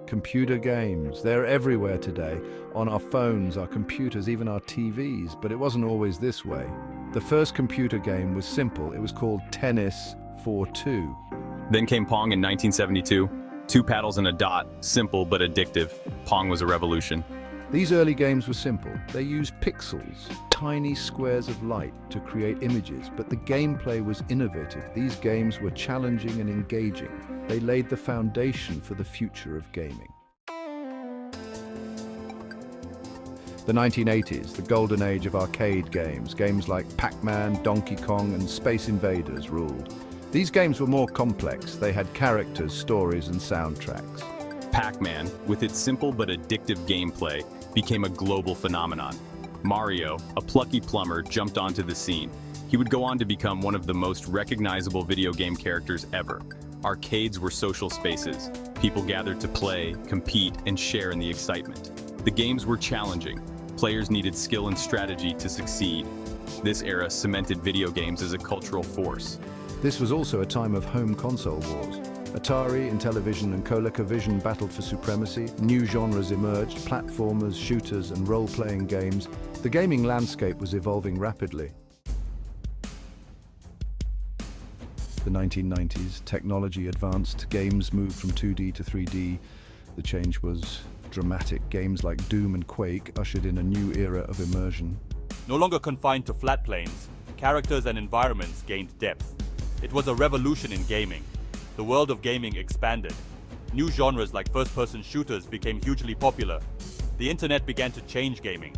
Computer games, they're everywhere today, on our phones, our computers, even our TVs, but it wasn't always this way. The first computer game was simple. It was called Tennis for Two. Then came Pong in 1972. Two paddles and a dot, simple but addictive. Pong was a revolution. These early games were simple. They used pixels, tiny squares of light, to create images, but the gameplay was innovative. These games were challenging and engaging. They laid the foundation for the future of gaming. The 1980s, the golden age of arcade games. Games like Pac-Man, Donkey Kong, and Space Invaders ruled. These games were more complex. They had characters, stories, and soundtracks. Pac-Man, with its simple but addictive gameplay, became a global phenomenon. Mario, a plucky plumber, jumped onto the scene. He would go on to become one of the most recognizable video game characters ever. Arcades were social spaces. People gathered to play, compete, and share in the excitement. The games were challenging. Players needed skill and strategy to succeed. This era cemented video games as a cultural force. This was also a time of home console wars. Atari, Intellivision, and ColecoVision battled for supremacy. New genres emerged: platformers, shooters, and role-playing games. The gaming landscape was evolving rapidly. The 1990s, technology advanced. Games moved from 2D to 3D. The change was dramatic. Games like Doom and Quake ushered in a new era of immersion. No longer confined to flat planes, characters and environments gained depth. It was a revolution in gaming. The world of gaming expanded. New genres like first-person shooters became hugely popular. The internet began to change gaming.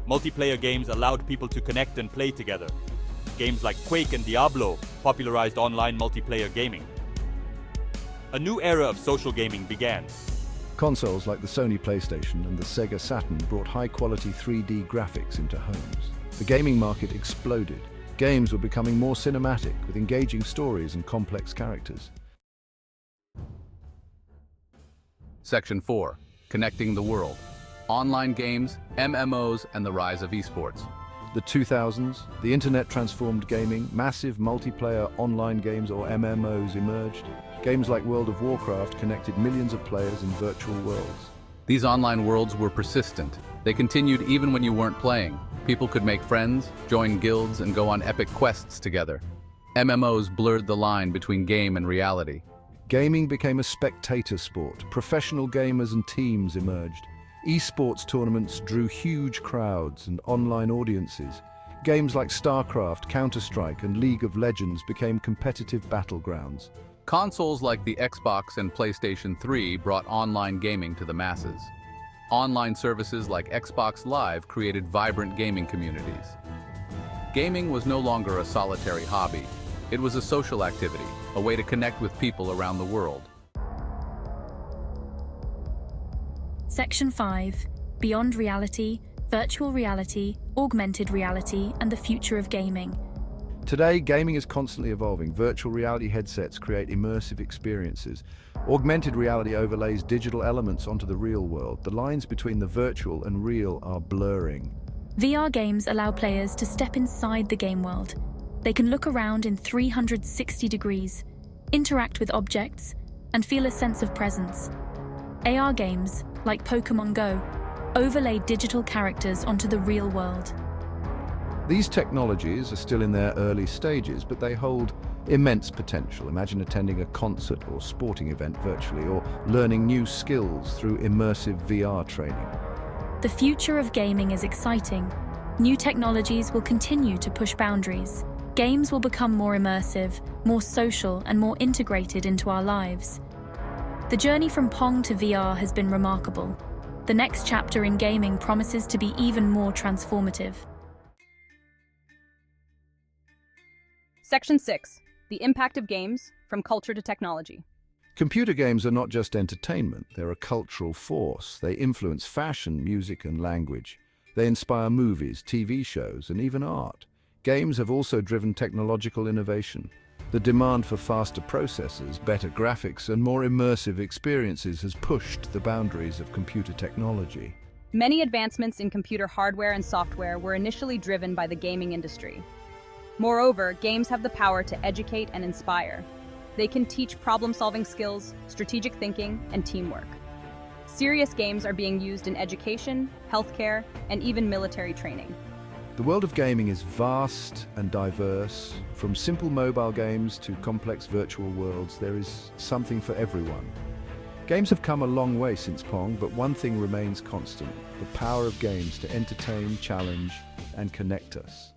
Multiplayer games allowed people to connect and play together. Games like Quake and Diablo popularized online multiplayer gaming. A new era of social gaming began. Consoles like the Sony PlayStation and the Sega Saturn brought high-quality 3D graphics into homes. The gaming market exploded. Games were becoming more cinematic, with engaging stories and complex characters. Section 4. Connecting the World. Online games, MMOs, and the rise of esports. The 2000s, the internet transformed gaming. Massive multiplayer online games, or MMOs, emerged. Games like World of Warcraft connected millions of players in virtual worlds. These online worlds were persistent. They continued even when you weren't playing. People could make friends, join guilds, and go on epic quests together. MMOs blurred the line between game and reality. Gaming became a spectator sport. Professional gamers and teams emerged. Esports tournaments drew huge crowds and online audiences. Games like StarCraft, Counter-Strike, and League of Legends became competitive battlegrounds. Consoles like the Xbox and PlayStation 3 brought online gaming to the masses. Online services like Xbox Live created vibrant gaming communities. Gaming was no longer a solitary hobby. It was a social activity, a way to connect with people around the world. Section 5. Beyond reality, virtual reality, augmented reality, and the future of gaming. Today, gaming is constantly evolving. Virtual reality headsets create immersive experiences. Augmented reality overlays digital elements onto the real world. The lines between the virtual and real are blurring. VR games allow players to step inside the game world. They can look around in 360 degrees, interact with objects, and feel a sense of presence. AR games, like Pokémon Go, overlay digital characters onto the real world. These technologies are still in their early stages, but they hold immense potential. Imagine attending a concert or sporting event virtually, or learning new skills through immersive VR training. The future of gaming is exciting. New technologies will continue to push boundaries. Games will become more immersive, more social, and more integrated into our lives. The journey from Pong to VR has been remarkable. The next chapter in gaming promises to be even more transformative. Section 6. The impact of games, from culture to technology. Computer games are not just entertainment, they're a cultural force. They influence fashion, music, and language. They inspire movies, TV shows, and even art. Games have also driven technological innovation. The demand for faster processors, better graphics, and more immersive experiences has pushed the boundaries of computer technology. Many advancements in computer hardware and software were initially driven by the gaming industry. Moreover, games have the power to educate and inspire. They can teach problem-solving skills, strategic thinking, and teamwork. Serious games are being used in education, healthcare, and even military training. The world of gaming is vast and diverse. From simple mobile games to complex virtual worlds, there is something for everyone. Games have come a long way since Pong, but one thing remains constant: the power of games to entertain, challenge, and connect us.